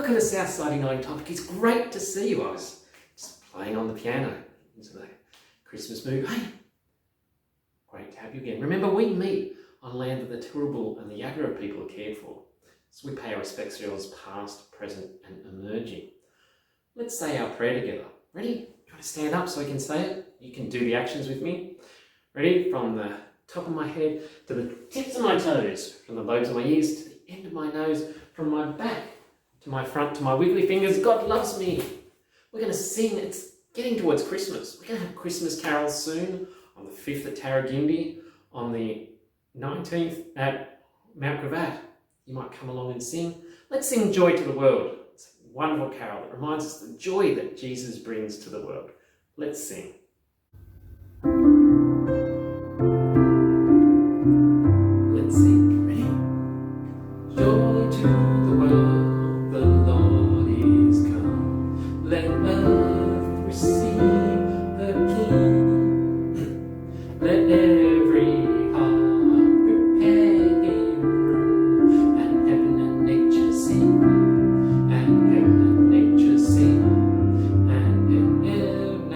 welcome to Southside Uniting Topic. It's great to see you. I was just playing on the piano into the Christmas mood. Hey, great to have you again. Remember, we meet on land that the Turrbal and the Yagara people are cared for. So we pay our respects to elders past, present and emerging. Let's say our prayer together. Ready? You want to stand up so I can say it? You can do the actions with me. Ready? From the top of my head to the tips of my toes, from the lobes of my ears to the end of my nose, from my back to my front to my wiggly fingers. God loves me. We're going to sing. It's getting towards Christmas. We're going to have Christmas carols soon on the 5th at Tarragindi, on the 19th at Mount Gravatt. You might come along and sing. Let's sing Joy to the World. It's a wonderful carol that reminds us of the joy that Jesus brings to the world. Let's sing. Let's sing. Ready? Joy to the world, the Lord is come. Let earth receive the King. Let every heart prepare Him room, and heaven and nature sing, and heaven and nature sing, and heaven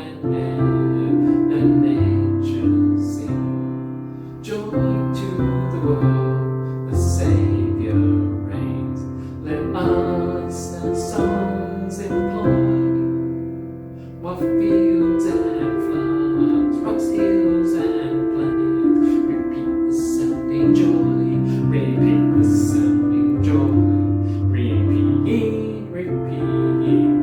and nature sing. Joy to the world, the Saviour reigns. Let us and songs employ, while fields and floods, rocks, hills and plains, repeat the sounding joy, repeat the sounding joy, repeat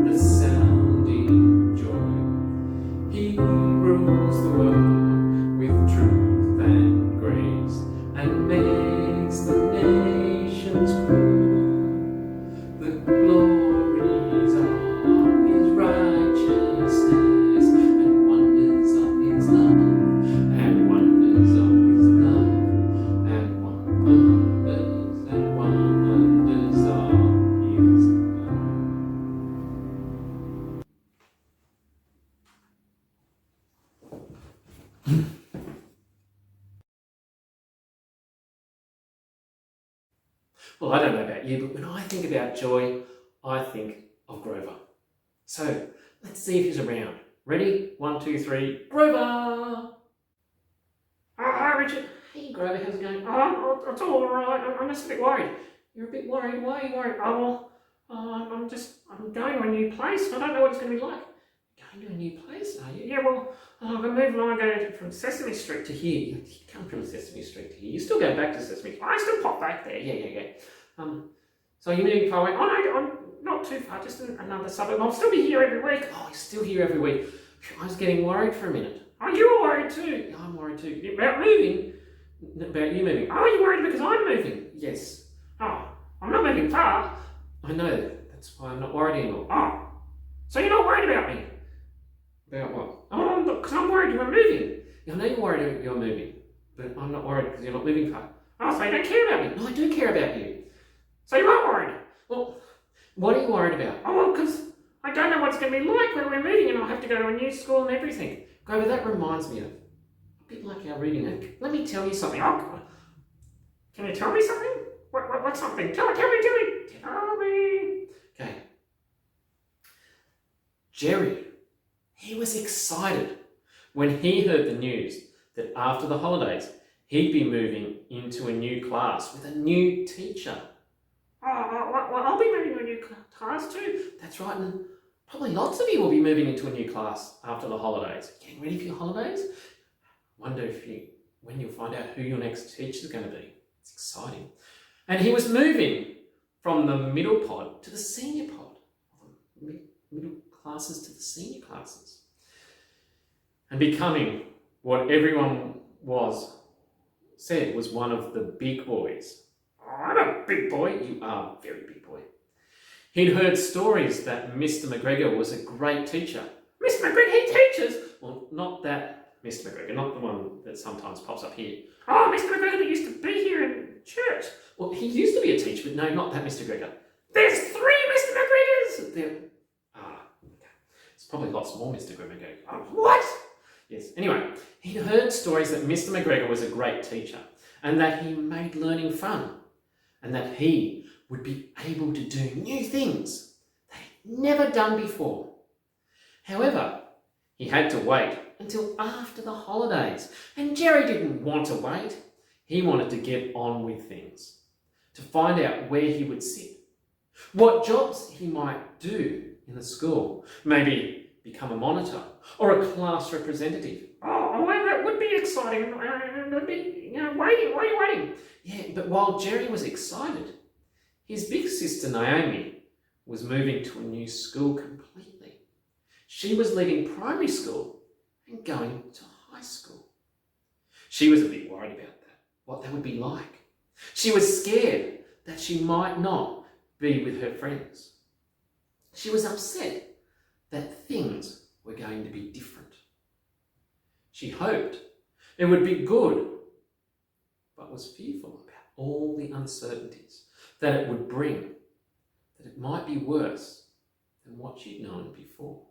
the sounding joy. He rules the world with truth and grace, and makes the nations prove the glories of His righteousness, and wonders of His love, and wonders of His love, and wonders of His love. Well, I don't know about you, but when I think about joy, I think of Grover. So let's see if he's around. Ready? 1, 2, 3. Grover! Oh, hi, Richard. Hey, Grover, how's it going? Oh, it's all right. I'm just a bit worried. You're a bit worried? Why are you worried? Oh, well, I'm going to a new place. I don't know what it's going to be like. Going to a new place, are you? Yeah, well, I'm moving on. I go from Sesame Street to here. You come from Sesame Street to here. You still go back to Sesame Street. I still pop back there. Yeah. So you're moving far away? Oh, no, I'm not too far, just in another suburb. I'll still be here every week. Oh, you're still here every week. I was getting worried for a minute. Oh, you were worried too? Yeah, I'm worried too. About moving? About you moving? Oh, you're worried because I'm moving? Yes. Oh, I'm not moving far. I know. That's why I'm not worried anymore. Oh, so you're not worried about me? About what? Oh, because I'm worried you're moving. Yeah, I know you're worried you're moving, but I'm not worried because you're not moving far. Oh, so you don't care about me? No, I do care about you. So you are worried? Well, what are you worried about? Oh, well, because I don't know what it's going to be like when we're moving and I'll have to go to a new school and everything. Grover, that reminds me of a bit like our reading. Let me tell you something. Oh, can you tell me something? What's something? Tell me. Okay. Jerry, he was excited when he heard the news that after the holidays, he'd be moving into a new class with a new teacher. Oh, well, I'll be moving to a new class too. That's right, and probably lots of you will be moving into a new class after the holidays. Getting ready for your holidays? Wonder when you'll find out who your next teacher is going to be. It's exciting. And he was moving from the middle pod to the senior pod. Middle classes to the senior classes. And becoming what everyone said was one of the big boys. Oh, I'm a big boy. You are a very big boy. He'd heard stories that Mr. McGregor was a great teacher. Mr. McGregor, he teaches? Well, not that Mr. McGregor, not the one that sometimes pops up here. Oh, Mr. McGregor that used to be here in church. Well, he used to be a teacher, but no, not that Mr. McGregor. There's 3 Mr. McGregors! Okay. It's probably lots more Mr. McGregor. Oh, what? Yes, anyway, he'd heard stories that Mr. McGregor was a great teacher and that he made learning fun and that he would be able to do new things never done before. However, he had to wait until after the holidays, and Jerry didn't want to wait. He wanted to get on with things, to find out where he would sit, what jobs he might do in the school, maybe become a monitor or a class representative. Oh, well, that would be exciting. Waiting. Yeah, but while Jerry was excited, his big sister Naomi was moving to a new school completely. She was leaving primary school and going to high school. She was a bit worried about that, what that would be like. She was scared that she might not be with her friends. She was upset that things were going to be different. She hoped it would be good, but was fearful about all the uncertainties that it would bring, that it might be worse than what she'd known before.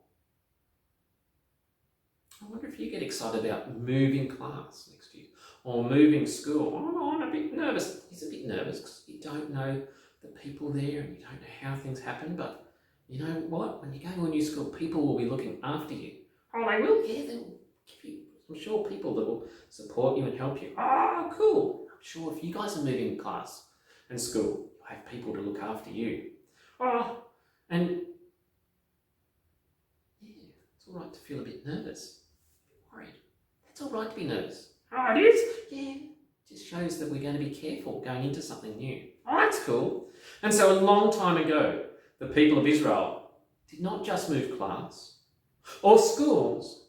I wonder if you get excited about moving class next year or moving school. Oh, I'm a bit nervous. He's a bit nervous because you don't know the people there and you don't know how things happen. But you know what? When you go to a new school, people will be looking after you. Oh, they will? Yeah, they'll give you, I'm sure, people that will support you and help you. Oh, cool. I'm sure if you guys are moving class and school, you'll have people to look after you. Oh, and yeah, it's all right to feel a bit nervous, a bit worried. It's all right to be nervous. Oh, it is? Yeah, it just shows that we're going to be careful going into something new. Oh, that's cool. And so a long time ago, the people of Israel did not just move class or schools,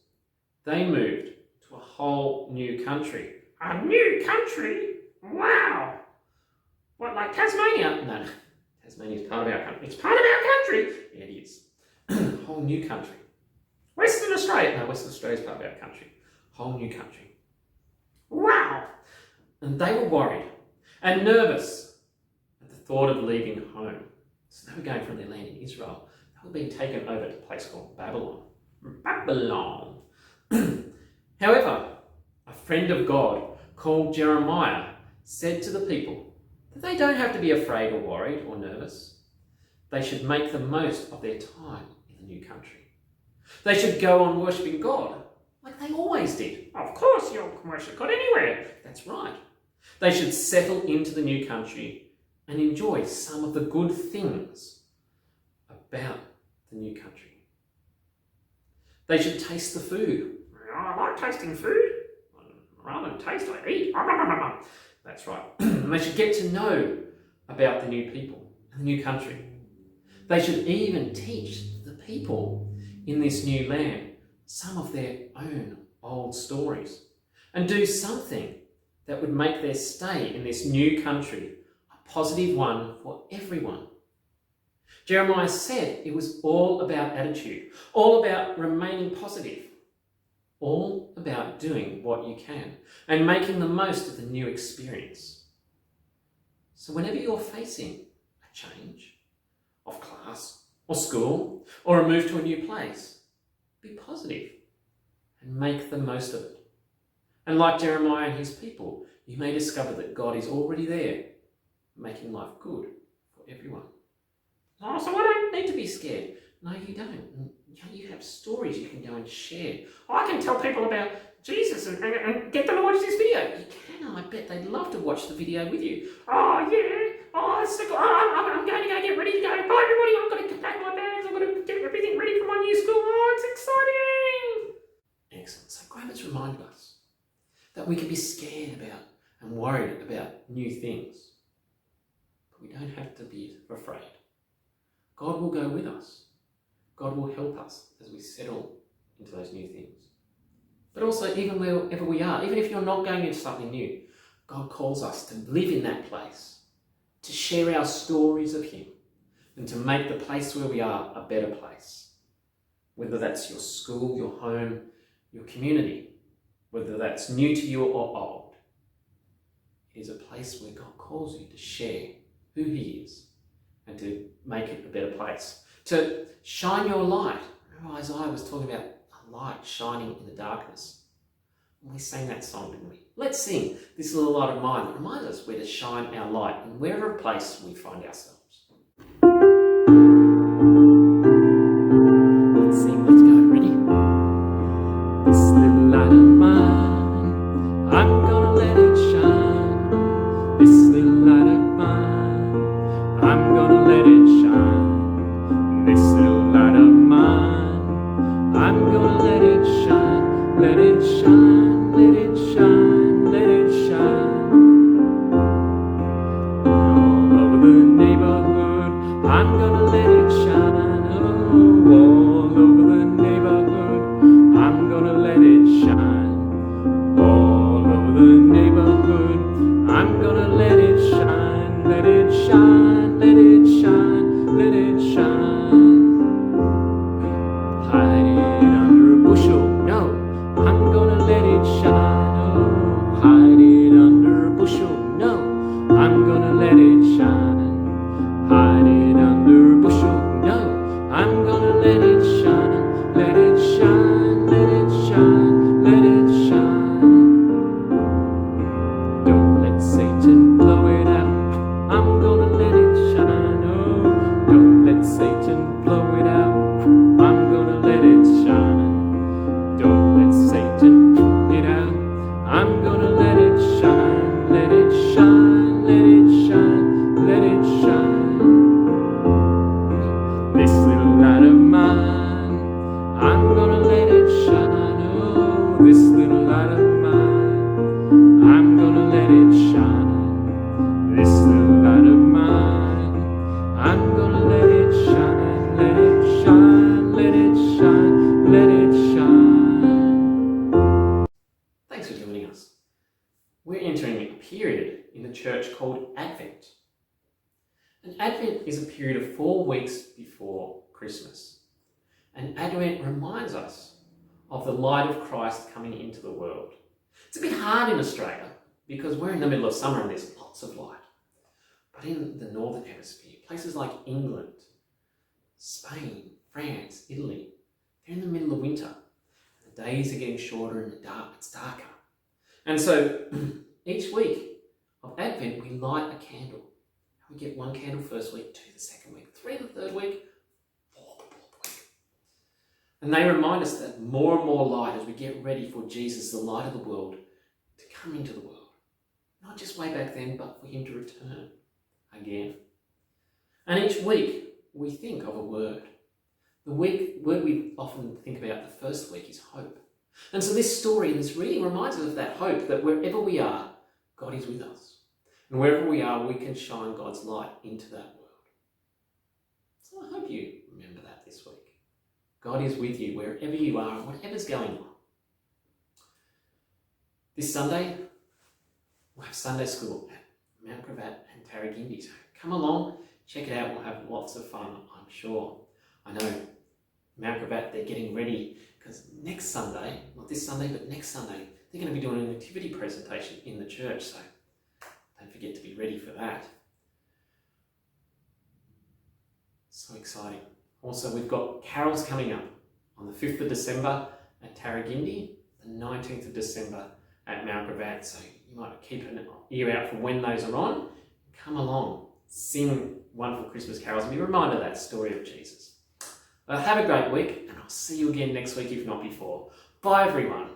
they moved to a whole new country. A new country? Wow! What, like Tasmania? No, Tasmania is part of our country. It's part of our country? Yeah, it is. A whole new country. Western Australia? No, Western Australia is part of our country. Whole new country. Wow! And they were worried and nervous at the thought of leaving home. So they were going from their land in Israel. They were being taken over to a place called Babylon. Babylon. However, a friend of God called Jeremiah said to the people that they don't have to be afraid or worried or nervous. They should make the most of their time in the new country. They should go on worshipping God like they always did. Of course, you can worship God anywhere. That's right. They should settle into the new country and enjoy some of the good things about the new country. They should taste the food. I like tasting food. Rather than taste, I eat. That's right. And they should get to know about the new people and the new country. They should even teach the people in this new land some of their own old stories and do something that would make their stay in this new country a positive one for everyone. Jeremiah said it was all about attitude, all about remaining positive, all about doing what you can and making the most of the new experience. So whenever you're facing a change of class or school or a move to a new place, be positive and make the most of it. And like Jeremiah and his people, you may discover that God is already there, making life good for everyone. Oh, so I don't need to be scared. No, you don't. You have stories you can go and share. I can tell people about Jesus and get them to watch this video. You can, I bet they'd love to watch the video with you. Oh, yeah. Oh, it's so cool. I'm going to go get ready to go. Bye, everybody. I've got to pack my bags. I've got to get everything ready for my new school. Oh, it's exciting. Excellent. So Grandma's reminded us that we can be scared about and worried about new things. But we don't have to be afraid. God will go with us. God will help us as we settle into those new things. But also, even wherever we are, even if you're not going into something new, God calls us to live in that place, to share our stories of Him, and to make the place where we are a better place. Whether that's your school, your home, your community, whether that's new to you or old, it is a place where God calls you to share who He is and to make it a better place. To shine your light. Remember Isaiah was talking about a light shining in the darkness. And we sang that song, didn't we? Let's sing this little light of mine that reminds us where to shine our light in wherever place we find ourselves. I'm gonna let it shine, oh, all over the neighborhood. I'm gonna let it shine, all over the neighborhood. I'm gonna let it shine, let it shine, let it shine, let it shine. Hide it under a bushel, no, I'm gonna let it shine, oh, hide it under a bushel, no, I'm gonna let it shine. Hide it under a bushel, no, I'm gonna let it shine, let it shine, let it shine, let it shine. Don't let Satan blow it out, I'm gonna let it shine, oh, don't let Satan blow it out, I'm gonna let it shine. Don't let Satan blow it out, I'm gonna let it shine, let it shine, let it shine, let it shine. This little light of mine, I'm gonna let it shine, oh, this little light of mine, I'm gonna let it shine, this little light of mine, I'm gonna let it shine, let it shine, let it shine, let it shine. Thanks for joining us. We're entering a period in the church called Advent. And Advent is a period of 4 weeks before Christmas. And Advent reminds us of the light of Christ coming into the world. It's a bit hard in Australia because we're in the middle of summer and there's lots of light. But in the Northern Hemisphere, places like England, Spain, France, Italy, they're in the middle of winter. The days are getting shorter and it's darker. And so each week of Advent, we light a candle. We get 1 candle first week, 2 the second week, 3 the third week, 4 the fourth week. And they remind us that more and more light as we get ready for Jesus, the light of the world, to come into the world. Not just way back then, but for him to return again. And each week we think of a word. The word we often think about the first week is hope. And so this story, this reading reminds us of that hope that wherever we are, God is with us. And wherever we are, we can shine God's light into that world. So I hope you remember that this week. God is with you wherever you are and whatever's going on. This Sunday, we'll have Sunday school at Mount Gravatt and Tarragindi. So come along, check it out. We'll have lots of fun, I'm sure. I know Mount Gravatt, they're getting ready because next Sunday, not this Sunday, but next Sunday, they're going to be doing an activity presentation in the church. So don't forget to be ready for that. So exciting. Also, we've got carols coming up on the 5th of December at Tarragindi, the 19th of December at Mount Gravatt. So you might keep an ear out for when those are on. Come along, sing wonderful Christmas carols and be reminded of that story of Jesus. Have a great week and I'll see you again next week, if not before. Bye everyone.